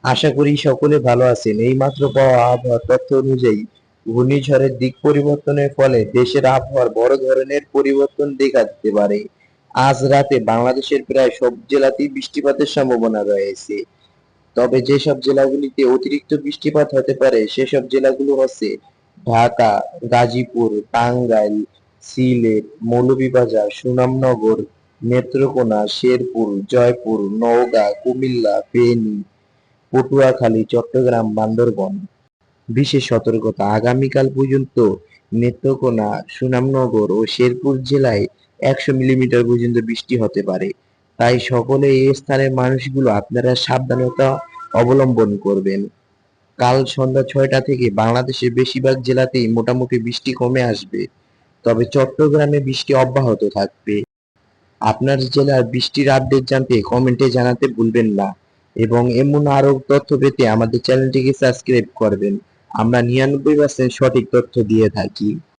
আশা করি সকলে ভালো আছেন। এইমাত্র পাওয়া আবহাওয়ার তথ্য অনুযায়ী ঘূর্ণিঝড়ের দিক পরিবর্তনের ফলে দেশের আবহাওয়ার বড় ধরনের পরিবর্তন দেখা দিতে পারে। আজ রাতে বাংলাদেশের প্রায় সব জেলাতেই বৃষ্টিপাতের সম্ভাবনা রয়েছে। তবে যেসব জেলাগুলিতে অতিরিক্ত বৃষ্টিপাত হতে পারে সেসব জেলাগুলো হচ্ছে ঢাকা, গাজীপুর, টাঙ্গাইল, সিলেট, মৌলভীবাজার, সুনামনগর, নেত্রকোনা, শেরপুর, জয়পুর, নওগাঁ, কুমিল্লা, ফেনী, পটুয়াখালী, চট্টগ্রাম, বান্দরবান। বিশেষ সতর্কতা, আগামীকাল পর্যন্ত নেত্রকোনা, সুনামনগর ও শেরপুর জেলায় ১০০ মিলিমিটার পর্যন্ত বৃষ্টি হতে পারে। তাই সকলে এই স্থানের মানুষগুলো আপনারা সাবধানতা অবলম্বন করবেন। কাল সন্ধ্যা ৬টা থেকে বাংলাদেশের বেশিরভাগ জেলাতেই মোটামুটি বৃষ্টি কমে আসবে। তবে চট্টগ্রামে বৃষ্টি অব্যাহত থাকবে। আপনার জেলার বৃষ্টির আপডেট জানতে কমেন্টে জানাতে ভুলবেন না এবং এমন আরো তথ্য পেতে আমাদের চ্যানেলটিকে সাবস্ক্রাইব করবেন। আমরা ৯৯% সঠিক তথ্য দিয়ে থাকি।